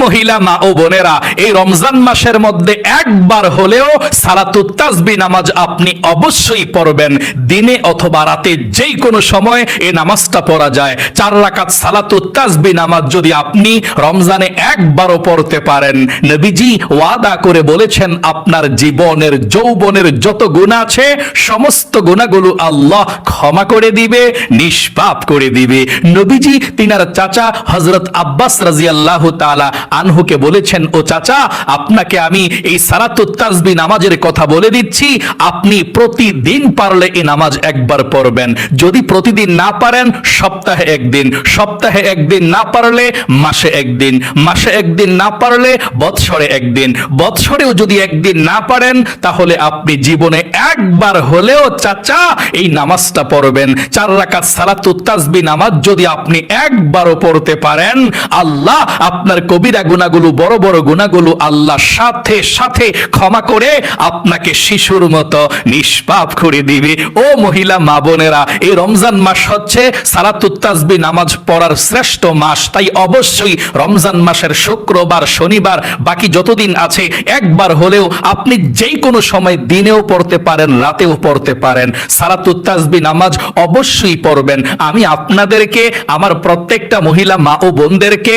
মহিলা মা ও বোনেরা, এই রমজান মাসের মধ্যে একবার হলেও সালাতুত তাসবিহ নামাজ আপনি অবশ্যই পড়বেন। দিনে অথবা রাতে যেই কোনো সময় এই নামাজটা পড়া যায়। 4 রাকাত সালাতুত তাসবিহ নামাজ যদি আপনি রমজানে একবারও পড়তে পারেন, নবীজি ওয়াদা করে বলেছেন আপনার জীবনের যৌবনের যত গুনাহ আছে সমস্ত গুনাহগুলো আল্লাহ ক্ষমা করে দিবে, নিষ্পাপ করে দিবে। নবীজি তিনার চাচা হযরত আব্বাস রাদিয়াল্লাহু তাআলা আনহুকে বলেছেন, ও চাচা, আপনাকে আমি এই সালাতুত তাসবিহ নামাজের কথা বলে দিচ্ছি, আপনি প্রতিদিন পারলে এই নামাজ একবার পড়বেন। যদি প্রতিদিন না পারেন সপ্তাহে একদিন, সপ্তাহে একদিন না পারলে মাসে একদিন, মাসে একদিন না পারলে বৎসরে একদিন, বৎসরেও যদি একদিন না পারেন তাহলে আপনি জীবনে একবার হলেও চাচা এই নামাজটা পড়বেন। 4 রাকাত সালাতুত তাসবিহ নামাজ যদি আপনি একবারও পড়তে পারেন, আল্লাহ আপনার কবিরা গুনাহগুলো, বড় বড় গুনাহগুলো আল্লাহ সাথে সাথে ক্ষমা করে আপনাকে শিশুর মতো নিষ্পাপ করে দিবে। ও মহিলা মা বোনেরা, এই রমজান মাস হচ্ছে সালাতুত তাসবিহ নামাজ পড়ার শ্রেষ্ঠ মাস। তাই অবশ্যই রমজান মাসের শুক্রবার, শনিবার, বাকি যতদিন আছে একবার হলেও আপনি যেই কোনো সময় দিনেও পড়তে পারেন, রাতেও পড়তে পারেন, সালাতুত তাসবিহ নামাজ অবশ্যই পড়বেন। আমি আপনাদেরকে, আমার প্রত্যেকটা মহিলা মা ও বোনদেরকে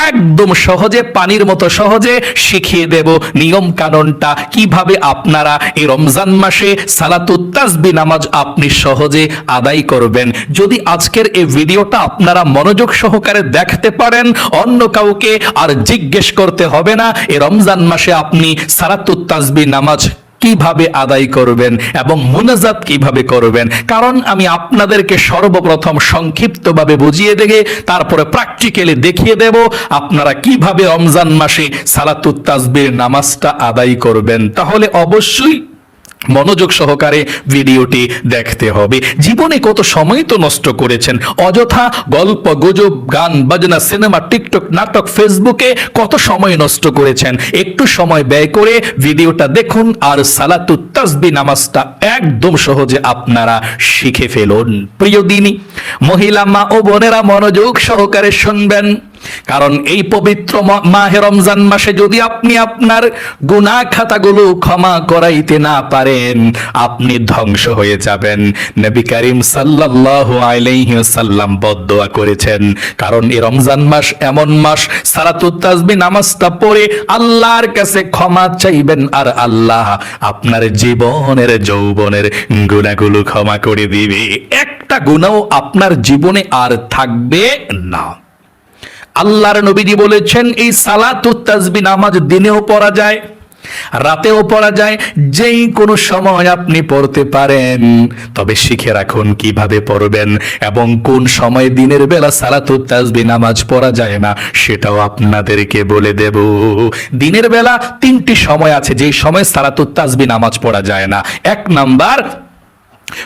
একদম সহজে, পানির মতো সহজে শিখিয়ে দেব নিয়ম কানুনটা, কিভাবে আপনারা এই রমজান মাসে সালাতুত তাসবিহ নামাজ আপনি সহজে আদায় করবেন। যদি আজকের এই ভিডিওটা আপনারা মনোযোগ সহকারে দেখতে পারেন, অন্য কাউকে আর জিজ্ঞেস করতে হবে না এই রমজান মাসে আপনি সালাতুত তাসবিহ নামাজ কিভাবে আদায় করবেন এবং মুনাজাত কিভাবে করবেন। কারণ আমি আপনাদেরকে সর্বপ্রথম সংক্ষিপ্তভাবে বুঝিয়ে দেগে তারপরে প্র্যাকটিক্যালি দেখিয়ে দেব আপনারা কিভাবে রমজান মাসে সালাতুত তাসবিহ নামাজটা আদায় করবেন। তাহলে অবশ্যই মনোযোগ সহকারে ভিডিওটি দেখতে হবে। জীবনে কত সময় তো নষ্ট করেছেন, অযথা গল্প গুজব, গান বাজনা, সিনেমা, টিকটক, নাটক, ফেসবুকে কত সময় নষ্ট করেছেন। একটু সময় ব্যয় করে ভিডিওটা দেখুন আর সালাতুত তাসবিহ নামাজটা একদম সহজে আপনারা শিখে ফেলুন। প্রিয় দিনী মহিলা মা ও বোনেরা, মনোযোগ সহকারে শুনবেন, কারণ এই পবিত্র মাহে রমজান মাসে যদি আপনি আপনার গুনাহ খাতাগুলো ক্ষমা করাইতে না পারেন, আপনি ধ্বংস হয়ে যাবেন। নবী করিম সাল্লাল্লাহু আলাইহি ওয়াসাল্লাম বদদোয়া করেছেন, কারণ এই রমজান মাস এমন মাস সালাতুত তাসবিহ নামাজটা পড়ে আল্লাহর কাছে ক্ষমা চাইবেন আর আল্লাহ আপনার জীবনের যৌবনের গুনাহগুলো ক্ষমা করে দিবে। একটা গুনাহও আপনার জীবনে আর থাকবে না। আল্লাহর নবীজি বলেছেন এই সালাতুত তাসবিহ নামাজ দিনেও পড়া যায়, রাতেও পড়া যায়, যেই কোনো সময় আপনি পড়তে পারেন। তবে শিখে রাখুন কিভাবে পড়বেন এবং কোন সময় দিনের বেলা সালাতুত তাসবিহ নামাজ পড়া যায় না সেটাও আপনাদেরকে বলে দেব। দিনের বেলা 3টি সময় আছে যেই সময় সালাতুত তাসবিহ নামাজ পড়া যায় না। 1 নাম্বার,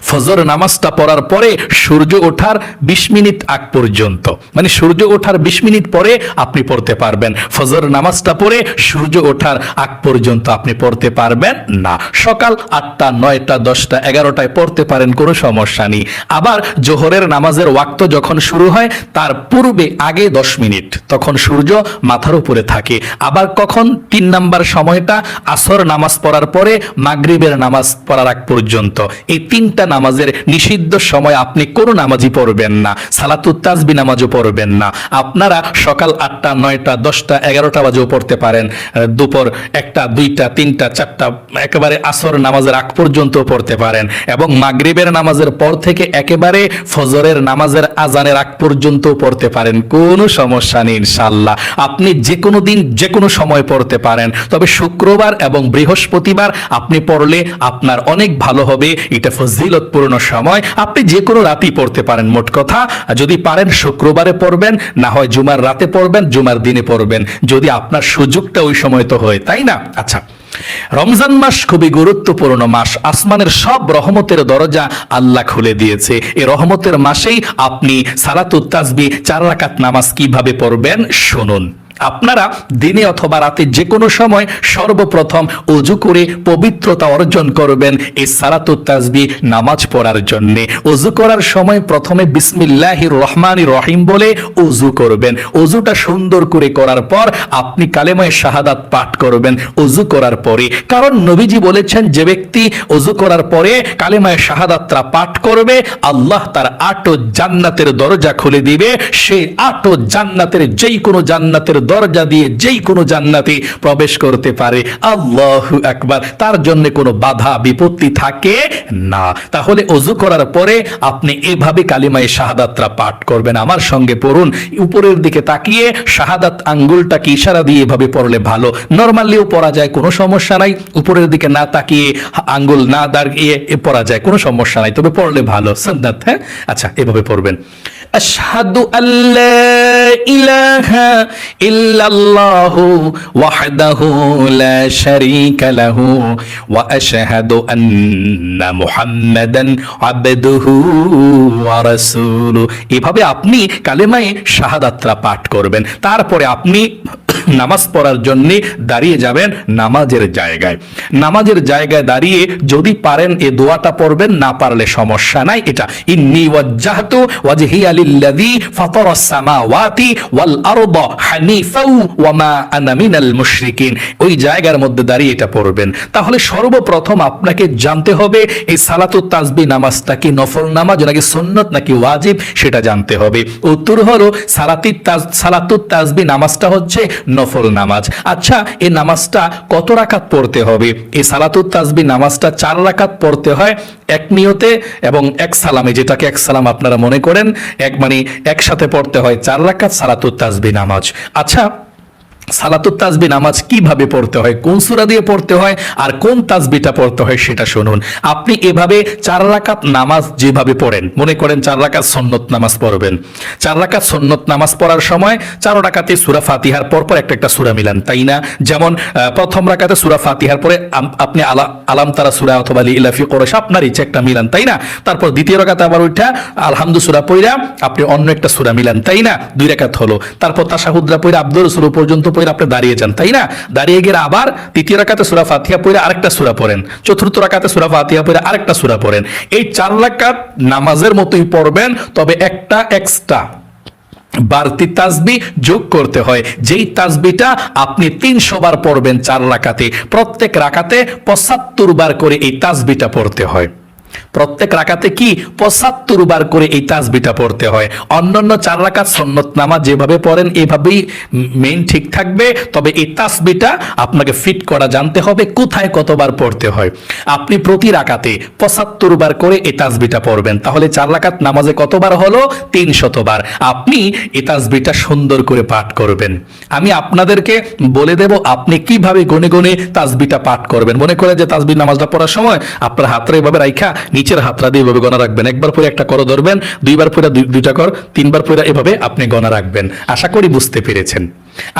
ফজর নামাজটা পড়ার পরে সূর্য ওঠার 20 মিনিট আগ পর্যন্ত, মানে সূর্য ওঠার 20 মিনিট পরে আপনি পড়তে পারবেন। ফজর নামাজটা পড়ে সূর্য ওঠার আগ পর্যন্ত আপনি পড়তে পারবেন না। সকাল 8টা, 9টা, 10টা, 11টায় পড়তে পারেন, কোনো সমস্যা নেই। আবার জোহরের নামাজের ওয়াক্ত যখন শুরু হয় তার পূর্বে আগে 10 মিনিট, তখন সূর্য মাথার উপরে থাকে। আবার কখন 3 নাম্বার সময়টা আসর নামাজ পড়ার পরে মাগরিবের নামাজ পড়ার আগ পর্যন্ত। এই 3টা নামাজের নিষিদ্ধ সময় আপনি কোনো নামাজই পড়বেন না, সালাতুত তাসবিহ নামাজও পড়বেন না। আপনারা সকাল 8টা, 9টা, 10টা, 11টা বাজেও পড়তে পারেন, দুপুর 1টা, 2টা, 3টা, 4টা, একেবারে আসর নামাজের আগ পর্যন্ত পড়তে পারেন এবং মাগরিবের নামাজের পর থেকে একেবারে ফজরের নামাজের আজানের আগ পর্যন্ত পড়তে পারেন, কোনো সমস্যা নেই ইনশাআল্লাহ। আপনি যে কোনো দিন যে কোনো সময় পড়তে পারেন, তবে শুক্রবার এবং বৃহস্পতিবার আপনি পড়লে আপনার অনেক ভালো হবে। এটা ফজিলতপূর্ণ সময়, আপনি যে কোনো রাতেই পড়তে পারেন। মোট কথা, যদি পারেন শুক্রবারে পড়বেন, না হয় জুমার রাতে পড়বেন, জুমার দিনে পড়বেন, যদি আপনার সুযোগটা ওই সময় তো হয়, তাই না? আচ্ছা, রমজান মাস খুবই গুরুত্বপূর্ণ মাস। আসমানের সব রহমতের দরজা আল্লাহ খুলে দিয়েছে। এই রহমতের মাসেই আপনি সালাতুত তাসবিহ 4 রাকাত নামাজ কিভাবে পড়বেন শুনুন। আপনারা দিনে অথবা রাতে যে কোনো সময় সর্বপ্রথম ওযু করে পবিত্রতা অর্জন করবেন এই সালাতুত তাসবিহ নামাজ পড়ার জন্য। ওযু করার সময় প্রথমে বিসমিল্লাহির রহমানির রহিম বলে ওযু করবেন। ওযুটা সুন্দর করে করার পর আপনি কালেমায়ে শাহাদাত পাঠ করবেন ওযু করার পরে। কারণ নবীজি বলেছেন যে ব্যক্তি ওযু করার পরে কালেমায়ে শাহাদাতটা পাঠ করবে আল্লাহ তার 8 জান্নাতের দরজা খুলে দিবে। সেই 8 জান্নাতের যেই কোনো জান্নাতের দরজা দিয়ে যেই কোনো জান্নাতে প্রবেশ করতে পারে। আল্লাহু আকবার। তার জন্য কোনো বাধা বিপত্তি থাকে না। তাহলে ওযু করার পরে আপনি এভাবে কালিমায়ে শাহাদাতটা পাঠ করবেন। আমার সঙ্গে পড়ুন। উপরের দিকে তাকিয়ে শাহাদাত আঙ্গুলটাকে ইশারা দিয়ে এভাবে পড়লে ভালো। নরমালিও পড়া যায়, কোনো সমস্যা নাই। উপরের দিকে না তাকিয়ে আঙ্গুল না দাঁড়িয়ে পড়া যায়, কোনো সমস্যা নাই, তবে পড়লে ভালো সুন্নাত। হ্যাঁ, আচ্ছা, এভাবে পড়বেন। আশহাদু আল্লা ইলাহা ইল্লাল্লাহু ওয়াহদাহু লা শারীকা লাহু ওয়া আশহাদু আন্না মুহাম্মাদান আবদুহু ওয়া রাসূলুহু। এভাবে আপনি কালেমায়ে শাহাদাতটা পাঠ করবেন। তারপরে আপনি নামাজ পড়ার জন্য দাঁড়িয়ে যাবেন নামাজের জায়গায়। নামাজের জায়গায় দাঁড়িয়ে যদি পারেন এই দোয়াটা পড়বেন, না পারলে সমস্যা নাই। এটা ইন্নী ওয়াজ্জাহতু ওয়াজহিয়া লিল্লাযী ফাতারাস সামাওয়াতি ওয়াল আরদা হানিফাও ওয়া মা আনা মিনাল মুশরিকিন। ওই জায়গার মধ্যে দাঁড়িয়ে এটা পড়বেন। তাহলে সর্বপ্রথম আপনাকে জানতে হবে এই সালাতুত তাসবিহ নামাজটা কি নফল নামাজ নাকি সুন্নত নাকি ওয়াজিব, সেটা জানতে হবে। উত্তর হলো সালাতুত তাসবিহ নামাজটা হচ্ছে নফল নামাজ। আচ্ছা, এই নামাজটা কত রাকাত পড়তে হবে? এই সালাতুত তাসবিহ নামাজটা 4 রাকাত পড়তে হয় এক নিয়তে এবং এক সালামে, যেটাকে এক সালাম আপনারা মনে করেন, একসাথে পড়তে হয় 4 রাকাত সালাতুত তাসবিহ নামাজ। আচ্ছা, সালাতুত তাসবিহ নামাজ কিভাবে পড়তে হয়, কোন সূরা দিয়ে পড়তে হয় আর কোন তাসবিহটা পড়তে হয় সেটা শুনুন। আপনি এভাবে 4 রাকাত নামাজ যেভাবে পড়েন, মনে করেন 4 রাকাত সুন্নত নামাজ পড়বেন। 4 রাকাত সুন্নত নামাজ পড়ার সময় 4 রাকাতে সূরা ফাতিহার পর একটা সূরা মিলান, তাই না? যেমন প্রথম রাকাতে সূরা ফাতিহার পরে আপনি আলাম তারা সূরা অথবা লিলাফি কুরাইশ আপনার ইচ্ছা একটা মিলান, তাই না? তারপর দ্বিতীয় রাকাতে আবার ওইটা আলহামদু সূরা পড়া আপনি অন্য একটা সূরা মিলান, তাই না? 2 রাকাত হলো। তারপর তাশাহুদরা পড়া আব্দুর রাসূল পর্যন্ত পড়ে আপনি দাঁড়িয়ে যান, তাই না? দাঁড়িয়ে গিয়ে আবার তৃতীয় রাকাতে সূরা ফাতিহা পড়ে আরেকটা সূরা পড়েন, চতুর্থ রাকাতে সূরা ফাতিহা পড়ে আরেকটা সূরা পড়েন। এই 4 রাকাত নামাজের মতোই পড়বেন, তবে একটা এক্সট্রা বাড়তি তাসবিহ যোগ করতে হয়। যেই তাসবিহটা আপনি 300 বার পড়বেন 4 রাকাতে, প্রত্যেক রাকাতে 75 বার করে এই তাসবিহটা পড়তে হয়। প্রত্যেক রাকাতে কি 75 বার করে এই তাসবিহটা পড়তে হয়। অন্যান্য 4 রাকাত সুন্নত নামাজ যেভাবে পড়েন এভাবেই মেইন ঠিক থাকবে, তবে এই তাসবিহটা আপনাকে ফিট করা জানতে হবে কোথায় কতবার পড়তে হয়। আপনি প্রতি রাকাতে 75 বার করে এই তাসবিহটা পড়বেন, তাহলে 4 রাকাত নামাজে কতবার হলো? 300 বার। আপনি এই তাসবিহটা সুন্দর করে পাঠ করবেন। আমি আপনাদেরকে বলে দেব আপনি কিভাবে গনে গনে তাসবিহটা পাঠ করবেন। মনে করে যে তাসবিহ নামাজটা পড়ার সময় আপনার হাতটা এভাবে রাখা নিচের হাতটা দিয়ে এভাবে গণা রাখবেন। একবার পরে একটা কর ধরবেন, 2 বার পরে 2টা কর, 3 বার পরে এভাবে আপনি গণা রাখবেন। আশা করি বুঝতে পেরেছেন।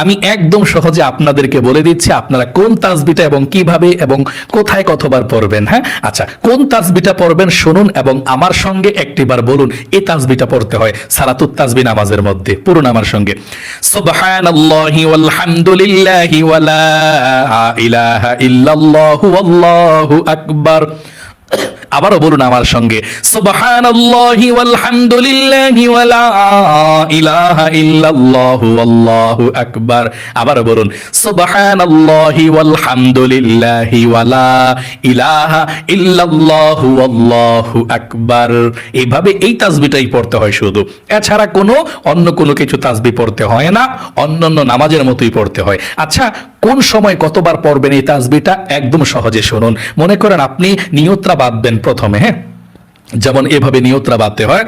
আমি একদম সহজে আপনাদেরকে বলে দিচ্ছি আপনারা কোন তাসবিহটা এবং কিভাবে এবং কোথায় কতবার পড়বেন। হ্যাঁ, আচ্ছা, কোন তাসবিহটা পড়বেন শুনুন এবং আমার সঙ্গে একটিবার বলুন এই তাসবিহটা পড়তে হয় সালাতুত তাসবিহ নামাজের মধ্যে। পড়ুন আমার সঙ্গে, সুবহানাল্লাহি ওয়াল হামদুলিল্লাহি ওয়া লা ইলাহা ইল্লাল্লাহু আল্লাহু আকবার। আবারও বলুন আমার সঙ্গে, সুবহানাল্লাহি ওয়াল হামদুলিল্লাহি ওয়া লা ইলাহা ইল্লাল্লাহু আল্লাহু আকবার। আবারও বলুন, সুবহানাল্লাহি ওয়াল হামদুলিল্লাহি ওয়া লা ইলাহা ইল্লাল্লাহু আল্লাহু আকবার। এইভাবে এই তাসবিহটাই পড়তে হয় শুধু, এছাড়া অন্য কোনো কিছু তাসবিহ পড়তে হয় না, অন্যান্য নামাজের মতোই পড়তে হয়। আচ্ছা, কোন সময় কতবার পড়বেন এই তাসবিহটা একদম সহজে শুনুন। মনে করেন আপনি নিয়তটা বাঁধবেন প্রথমে। হ্যাঁ, যেমন এভাবে নিয়তটা বাঁধতে হয়,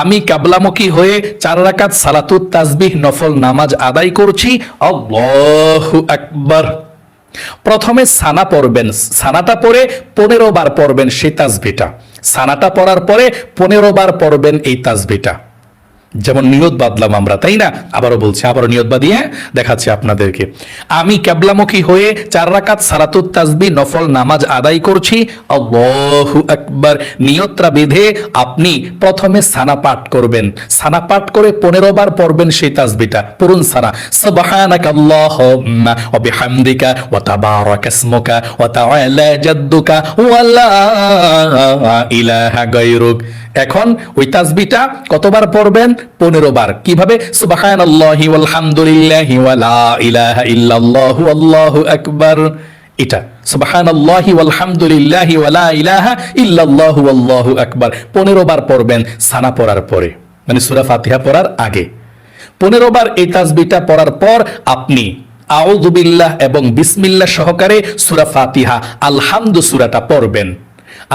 আমি কিবলামুখী হয়ে 4 রাকাত সালাতুত তাসবিহ নফল নামাজ আদায় করছি, আল্লাহু আকবার। প্রথমে সানা পড়বেন, সানাটা পড়ে 15 বার পড়বেন সেই তাসবিহটা। সানাটা পড়ার পরে 15 বার পড়বেন এই তাসবিহটা। যেমন নিয়ত বাঁধলাম আমরা, তাই না? আবারও বলছি, আবারও নিয়ত বাঁধিয়ে দেখাচ্ছি আপনাদেরকে। আমি কিবলামুখী হয়ে 4 রাকাত সালাতুত তাসবিহ নফল নামাজ আদায় করছি, আল্লাহু আকবার। নিয়তটা বেঁধে আপনি প্রথমে সানা পাঠ করবেন। সানা পাঠ করে 15 বার পড়বেন সেই তাসবিহটা। পড়ুন সানা, সুবহানাকা আল্লাহুম্মা ওয়া বিহামদিকা ওয়া তাবারাকা ইসমুকা ওয়া তাআলা জাদ্দুকা ওয়া লা ইলাহা গায়রুক। এখন ওই তাসবিহটা কতবার পড়বেন? 15 বার। কিভাবে? সুবহানাল্লাহি ওয়াল হামদুলিল্লাহি ওয়া লা ইলাহা ইল্লাল্লাহু আল্লাহু আকবার। এটা সুবহানাল্লাহি ওয়াল হামদুলিল্লাহি ওয়া লা ইলাহা ইল্লাল্লাহু আল্লাহু আকবার 15 বার পড়বেন সানা পড়ার পরে, মানে সূরা ফাতিহা পড়ার আগে। 15 বার এই তাসবিহটা পড়ার পর আপনি আউযু বিল্লাহ এবং বিসমিল্লাহ সহকারে সূরা ফাতিহা আলহামদু সূরাটা পড়বেন।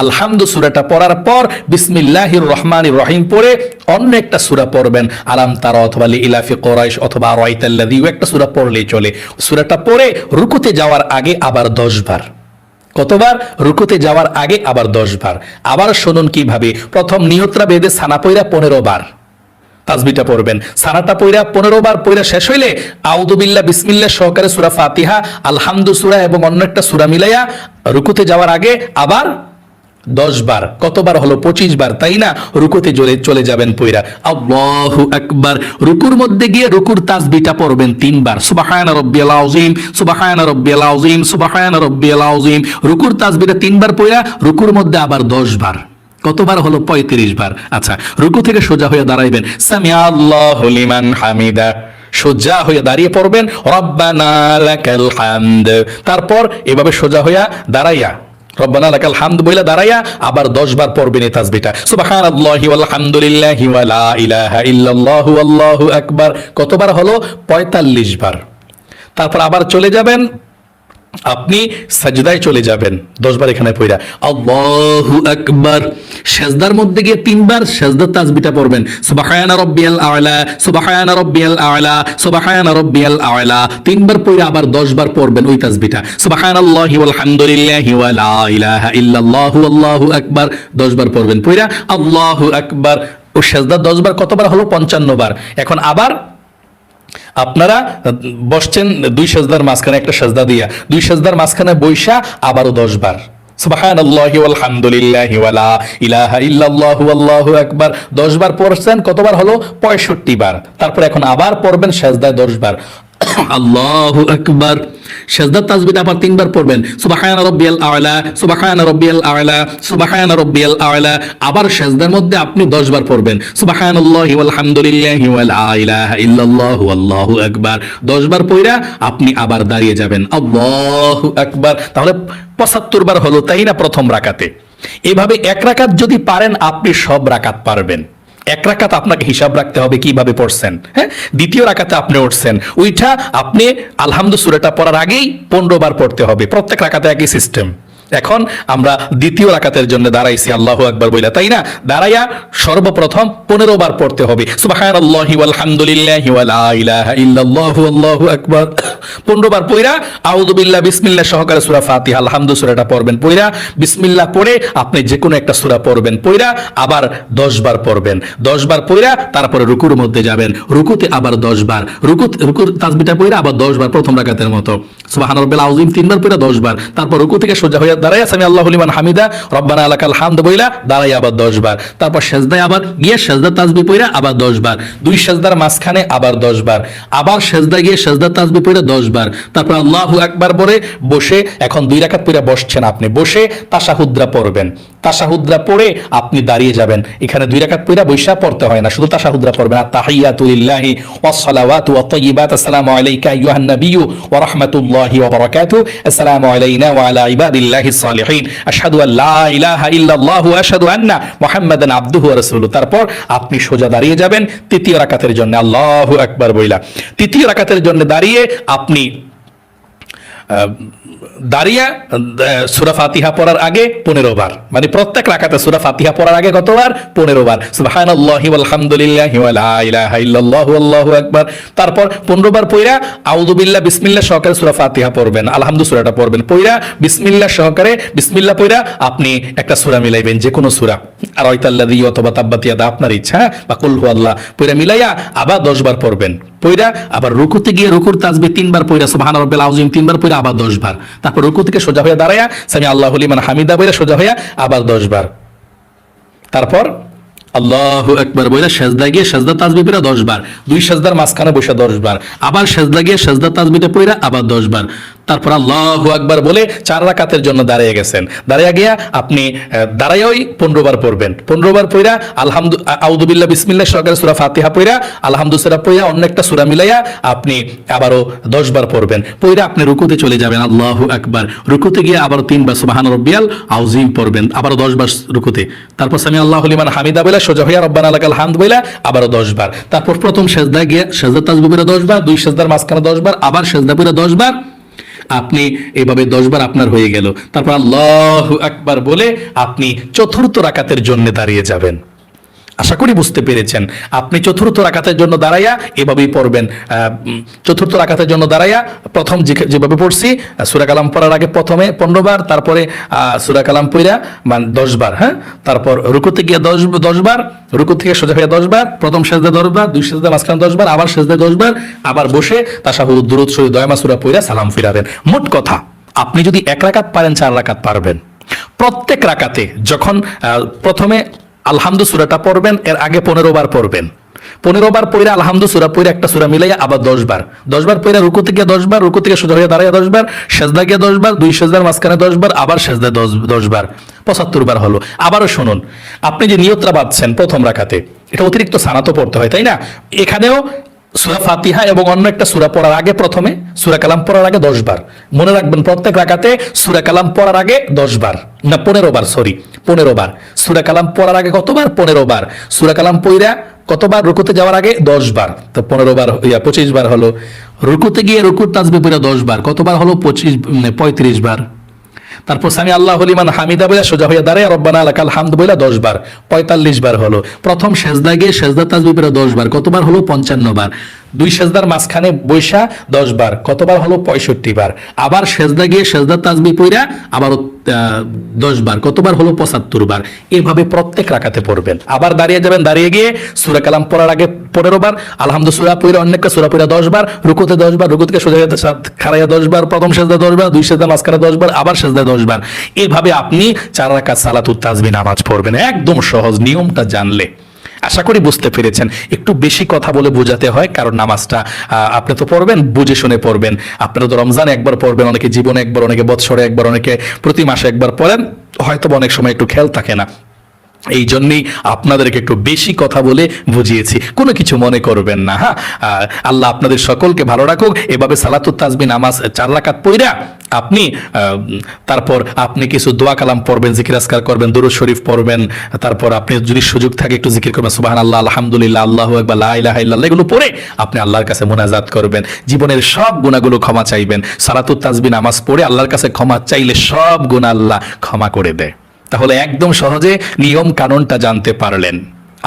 আলহামদু সূরাটা পড়ার পর বিসমিল্লাহির রহমানির রহিম পড়ে অন্য একটা সূরা পড়বেন, আলাম তারা অথবা লিইলাফি কুরাইশ অথবা আরাইতাল্লাযী, একটা সূরা পড়লেই চলে। সূরাটা পড়ে রুকুতে যাওয়ার আগে আবার 10 বার। কতবার? রুকুতে যাওয়ার আগে আবার 10 বার। আবার শুনুন কিভাবে। প্রথম নিয়তরা বেঁধে সানা পয়রা 15 বার তাসবিহটা পড়বেন। সানাটা পয়রা 15 বার পয়রা শেষ হইলে আউযু বিল্লাহ বিসমিল্লাহ সহকারে সূরা ফাতিহা আলহামদু সূরা এবং অন্য একটা সূরা মিলাইয়া রুকুতে যাওয়ার আগে আবার 10 বার। কতবার হলো? 25 বার, তাই না? রুকুতে চলে যাবেন পয়রা আল্লাহু আকবার। রুকুর মধ্যে গিয়ে রুকুর তাসবিহটা পড়বেন 3 বার, সুবহানা রাব্বিয়াল আযীম সুবহানা রাব্বিয়াল আযীম সুবহানা রাব্বিয়াল আযীম। রুকুর তাসবিহটা 3 বার পয়রা রুকুর মধ্যে আবার 10 বার। কতবার হলো? 35 বার। আচ্ছা, রুকু থেকে সোজা হয়ে দাঁড়াইবেন, সামিআ আল্লাহু লিমান হামিদা। সোজা হয়ে দাঁড়িয়ে পড়বেন রব্বানা লাকাল হামদ। তারপর এভাবে সোজা হইয়া দাঁড়াইয়া রব্বানা লাকাল হামদ বইলা দাঁড়াইয়া আবার 10 বার পড়বেন এই তাসবিহটা, সুবহানাল্লাহি ওয়াল হামদুলিল্লাহি ওয়া লা ইলাহা ইল্লাল্লাহু আল্লাহু আকবার। কতবার হলো? 45 বার। তারপর আবার চলে যাবেন, আপনি সাজদায় চলে যাবেন 10 বার এখানে পড়া আল্লাহু আকবার। সেজদার মধ্যে গিয়ে 3 বার সেজদার তাসবিহটা পড়বেন, সুবহানা রাব্বিয়াল আ'লা সুবহানা রাব্বিয়াল আ'লা সুবহানা রাব্বিয়াল আ'লা। 3 বার পড়ে আবার 10 বার পড়বেন ওই তাসবিহটা, সুবহানাল্লাহি ওয়াল হামদুলিল্লাহি ওয়া লা ইলাহা ইল্লাল্লাহু আল্লাহু আকবার। 10 বার পড়বেন পড়া আল্লাহু আকবার। ও সেজদা 10 বার কতবার হলো? 55 বার। এখন আবার আপনারা বসছেন 2 সেজদার মাঝখানে, একটা সেজদা দিয়া 2 সেজদার মাঝখানে বইসা আবারও 10 বার, সুবহানাল্লাহি ওয়াল হামদুলিল্লাহি ওয়া লা ইলাহা ইল্লাল্লাহু আল্লাহু আকবার। 10 বার পড়ছেন, কতবার হলো? 65 বার। তারপর এখন আবার পড়বেন সেজদায় 10 বার, আল্লাহু আকবার। সেজদার তাসবিহটা আবার 3 বার পড়বেন, সুবহানা রাব্বিয়াল আ'লা সুবহানা রাব্বিয়াল আ'লা সুবহানা রাব্বিয়াল আ'লা। আবার সেজদার মধ্যে আপনি 10 বার পড়বেন, সুবহানাল্লাহি ওয়াল হামদুলিল্লাহি ওয়া লা ইলাহা ইল্লাল্লাহু আল্লাহু আকবার। 10 বার পড়া আপনি আবার দাঁড়িয়ে যাবেন, আল্লাহু আকবার। তাহলে 75 বার হলো, তাই না? প্রথম রাকাতে। এভাবে এক রাকাত যদি পারেন আপনি সব রাকাত পারবেন। এক রাকাত আপনাকে হিসাব রাখতে হবে কিভাবে পড়ছেন। হ্যাঁ, দ্বিতীয় রাকাতে আপনি উঠছেন, ওইটা আপনি আলহামদু সূরাটা পড়ার আগেই 15 বার পড়তে হবে। প্রত্যেক রাকাতে একই সিস্টেম। এখন আমরা দ্বিতীয় রাকাতের জন্য দাঁড়াইছি আল্লাহু আকবার বইলা, তাই না? দাঁড়াইয়া সর্বপ্রথম 15 বার পড়তে হবে, সুবহানাল্লাহি ওয়াল হামদুলিল্লাহি ওয়া লা ইলাহা ইল্লাল্লাহু আল্লাহু আকবার। 15 বার পড়া আউযু বিল্লাহ বিসমিল্লাহ সহকারে সূরা ফাতিহা আলহামদু সূরাটা পড়বেন। পড়া বিসমিল্লাহ পড়ে আপনি যে কোনো একটা সূরা পড়বেন। পড়া আবার 10 বার পড়বেন। 10 বার পড়া তারপরে রুকুর মধ্যে যাবেন, রুকুতে আবার 10 বার, রুকুর তাসবিহটা পড়া আবার 10 বার প্রথম রাকাতের মতো, সুবহানা রাব্বিল আযীম 3 বার পড়া 10 বার। তারপর রুকু থেকে সোজা হয়ে দাঁড়াইয়া সামি আল্লাহু লিমান হামিদা রব্বানা লাকাল হামদ বইলা দাঁড়াইয়া আবার 10 বার। তারপর সেজদায় আবার গিয়ে সেজদার তাসবিহ পড়া আবার 10 বার, 2 সেজদার মাঝখানে আবার 10 বার, আবার সেজদায় গিয়ে সেজদার তাসবিহ পড়া 10 বার। তারপর আল্লাহু আকবার পড়ে বসে, এখন 2 রাকাত পড়া বসছেন আপনি, বসে তাশাহুদরা পড়বেন। তাশাহুদরা পড়ে আপনি দাঁড়িয়ে যাবেন। এখানে 2 রাকাত পড়া বৈশা পড়তে হয় না, শুধু তাশাহুদরা পড়বেন। আত-তাহিয়াতু লিল্লাহি ওয়াস সালাওয়াতু ওয়াত তাইয়্যিবাত আসসালামু আলাইকা আইয়ুহান নাবিয়্যু ওয়া রাহমাতুল্লাহি ওয়া বারাকাতুহু আসসালামু আলাইনা ওয়া আলা ইবাদিল্লাহিস সালিহিন আশহাদু আল লা ইলাহা ইল্লাল্লাহু ওয়া আশহাদু আন্না মুহাম্মাদান আবদুহু ওয়া রাসূলুহু। তারপর আপনি সোজা দাঁড়িয়ে যাবেন তৃতীয় রাকাতের জন্য আল্লাহু আকবার বইলা। তৃতীয় রাকাতের জন্য দাঁড়িয়ে আপনি দাঁড়িয়ে সূরা ফাতিহা পড়ার আগে 15 বার, মানে প্রত্যেক রাকাতে সূরা ফাতিহা পড়ার আগে কতবার? 15 বার। সুবহানাল্লাহি ওয়ালহামদুলিল্লাহি ওয়া লা ইলাহা ইল্লাল্লাহু আল্লাহু আকবার। তারপর 15 বার পড়া আউযু বিল্লাহ বিসমিল্লাহ সহকারে সূরা ফাতিহা পড়বেন, আলহামদু সূরাটা পড়বেন, পড়া বিসমিল্লাহ সহকারে বিসমিল্লাহ পড়া আপনি একটা সূরা মিলাইবেন, যে কোনো সূরা, আর আইতাল্লাযী অথবা তাব্বাত ইয়াদা, আপনার ইচ্ছা, বা কুল হুয়াল্লাহ পড়া মিলাইয়া আবার 10 বার পড়বেন। পড়া আবার রুকুতে গিয়ে রুকুর তাসবিহ 3 বার পড়া সুবহান রাব্বিল আযীম 3 বার পড়া আবার 10 বার। তারপর রুকু থেকে সোজা হয়ে দাঁড়ায়া সামি আল্লাহু লিমান হামিদা বলে সোজা হয়ে আবার 10 বার। তারপর আল্লাহু আকবার বলে সেজদায় গিয়ে সেজদা তাসবিহ পড়া 10 বার, দুই সেজদার মাঝখানে বসে 10 বার, আবার সেজদা গিয়ে সেজদা তাসবিহটা পড়া আবার 10 বার। তারপর আল্লাহু আকবার বলে 4 রাকাতের জন্য দাঁড়িয়ে গেছেন, দাঁড়িয়ে গিয়া আপনি দাঁড়ায়ই 15 বার পড়বেন, 15 বার পড়া আউযু বিল্লাহ বিসমিল্লাহ সহকারে সূরা ফাতিহা পড়া আলহামদু সূরা পড়া অন্য একটা সূরা মিলাইয়া আপনি আবারও 10 বার পড়বেন। পড়া আপনি রুকুতে চলে যাবেন, আল্লাহু আকবার, রুকুতে গিয়ে আবার 3 বার সুবহান রাব্বিয়াল আযীম পড়বেন, আবার 10 বার রুকুতে। তারপর সামি আল্লাহু লিমান হামিদা বলে সোজা হইয়া রব্বানা লাকাল হামদ বলে আবারও 10 বার। তারপর প্রথম সেজদায় গিয়ে সেজদা তাসবিহ পড়া 10 বার, দুই সেজদার মাঝখানে 10 বার, আবার সেজদা পড়া 10 বার। আপনি এভাবে 10 বার আপনার হয়ে গেল। তারপর আল্লাহু আকবার বলে আপনি চতুর্থ রাকাতের জন্য দাঁড়িয়ে যাবেন। আশা করি বুঝতে পেরেছেন। আপনি চতুর্থ রাকাতের জন্য দাঁড়াইয়া এভাবেই পড়বেন। চতুর্থ রাকাতের জন্য দাঁড়াইয়া প্রথম যেভাবে পড়ছি সূরা কালাম পড়ার আগে প্রথমে 15 বার, তারপরে সূরা কালাম পড়া মানে 10 বার, হ্যাঁ, তারপর রুকুতে গিয়ে 10 বার, রুকু থেকে সোজা হয়ে 10 বার, প্রথম সেজদা 10 বার, দুই সেজদা মাঝখানে 10 বার, আবার সেজদা 10 বার, আবার বসে তাশাহুদ দুরূদ শরীফ দয়ামা সূরা পড়া সালাম ফিরাবেন। মোট কথা আপনি যদি 1 রাকাত পারেন 4 রাকাত পারবেন। প্রত্যেক রাকাতে যখন প্রথমে আলহামদু সূরাটা পড়বেন, এর আগে 15 বার পড়বেন, 15 বার পড়া আলহামদু সূরা পড়া একটা সূরা মিলাইয়া আবার 10 বার, 10 বার পড়া রুকু থেকে 10 বার, রুকু থেকে সোজা হয়ে দাঁড়াইয়া 10 বার, সেজদা গিয়ে 10 বার, দুই সেজদার মাঝখানে 10 বার, আবার সেজদা 10 বার, 75 বার হলো। আবারও শুনুন, আপনি যে নিয়তটা বাঁধছেন প্রথম রাকাতে, এটা অতিরিক্ত সানাতো পড়তে হয়, তাই না? এখানেও সূরা ফাতিহা এবং অন্য একটা সূরা পড়ার আগে প্রথমে সূরা কালাম পড়ার আগে 10 বার। মনে রাখবেন প্রত্যেক রাকাতে সূরা কালাম পড়ার আগে 10 বার, না 15 বার, সরি 15 বার। সূরা কালাম পড়ার আগে কতবার? 15 বার। সূরা কালাম পড়া কতবার? রুকুতে যাওয়ার আগে 10 বার, তো 15 বার 25 বার হলো। রুকুতে গিয়ে রুকুর তাসবিহ পড়া 10 বার, কতবার হলো? 35 বার। তারপর সামি আল্লাহু লিমান হামিদা বলে সোজা হয়ে দাঁড়ায় রব্বানা লাকাল হামদ বলে 10 বার, 45 বার হলো। প্রথম সেজদা গিয়ে সেজদা তাসবিহ পড়া 10 বার, কতবার হলো? 55 বার। দুই সেজদার মাঝখানে বৈশা 10 বার, কতবার হলো? 65 বার। আবার সেজদা গিয়ে সেজদা তাসবিহ পড়া আবার 10 বার, কতবার হলো? 75 বার। এভাবে প্রত্যেক রাকাতে পড়বেন। আবার দাঁড়িয়ে যাবেন, দাঁড়িয়ে গিয়ে সূরা কালাম পড়ার আগে 15 বার, আলহামদু সূরা পড়া অন্য একটা সূরা পড়া 10 বার, রুকুতে 10 বার, রুকু থেকে সোজা হয়ে খাড়াইয়া 10 বার, প্রথম সেজদা 10 বার, দুই সেজদা মাঝখানে 10 বার, আবার সেজদা 10 বার। এভাবে আপনি 4 রাকাত সালাতুত তাসবিহ নামাজ পড়বেন, একদম সহজ, নিয়মটা জানলে। আশা করি বুঝতে পেরেছেন। একটু বেশি কথা বলে বোঝাতে হয়, কারণ নামাজটা আপনি তো পড়বেন, বুঝে শুনে পড়বেন। আপনারা তো রমজানে একবার পড়বেন, অনেকে জীবনে একবার, অনেকে বৎসরে একবার, অনেকে প্রতি মাসে একবার পড়েন, হয়তো অনেক সময় একটু খেয়াল থাকে না। এই জন্যই আপনাদেরকে একটু বেশি কথা বলে বুঝিয়েছি, কোনো কিছু মনে করবেন না। হ্যাঁ, আল্লাহ আপনাদের সকলকে ভালো রাখুক। এভাবে সালাতুত তাসবিহ নামাজ 4 রাকাত পড়া আপনি তারপর আপনি কিছু দোয়া কালাম পড়বেন, জিকির আজকার করবেন, দুরূদ শরীফ পড়বেন, তারপর আপনি যদি সুযোগ থাকে একটু জিকির করবেন, সুবহানাল্লাহ, আলহামদুলিল্লাহ, আল্লাহু আকবার, লা ইলাহা ইল্লাল্লাহ, এগুলো পড়ে আপনি আল্লাহর কাছে মুনাজাত করবেন, জীবনের সব গুনাহগুলো ক্ষমা চাইবেন। সালাতুত তাসবিহ নামাজ পড়ে আল্লাহর কাছে ক্ষমা চাইলে সব গুনাহ আল্লাহ ক্ষমা করে দেয়। তাহলে একদম সহজে নিয়ম কানুনটা জানতে পারলেন।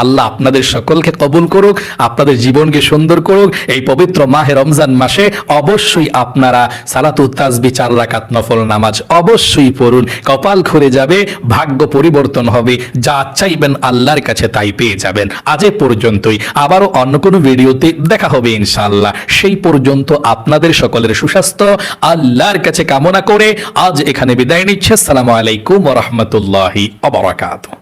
আল্লাহ আপনাদের সকলকে কবুল করুক, আপনাদের জীবনকে সুন্দর করুক। এই পবিত্র মাহে রমজান মাসে অবশ্যই আপনারা সালাতুত তাসবিহ 4 রাকাত নফল নামাজ অবশ্যই পড়ুন। কপাল খুলে যাবে, ভাগ্য পরিবর্তন হবে, যা চাইবেন আল্লাহর কাছে তাই পেয়ে যাবেন। আজ এ পর্যন্তই, আবারও অন্য কোনো ভিডিওতে দেখা হবে ইনশাআল্লাহ। সেই পর্যন্ত আপনাদের সকলের সুস্বাস্থ্য আল্লাহর কাছে কামনা করে আজ এখানে বিদায় নিচ্ছে। আসসালামু আলাইকুম ওয়া রাহমাতুল্লাহি ওয়া বারাকাতুহু।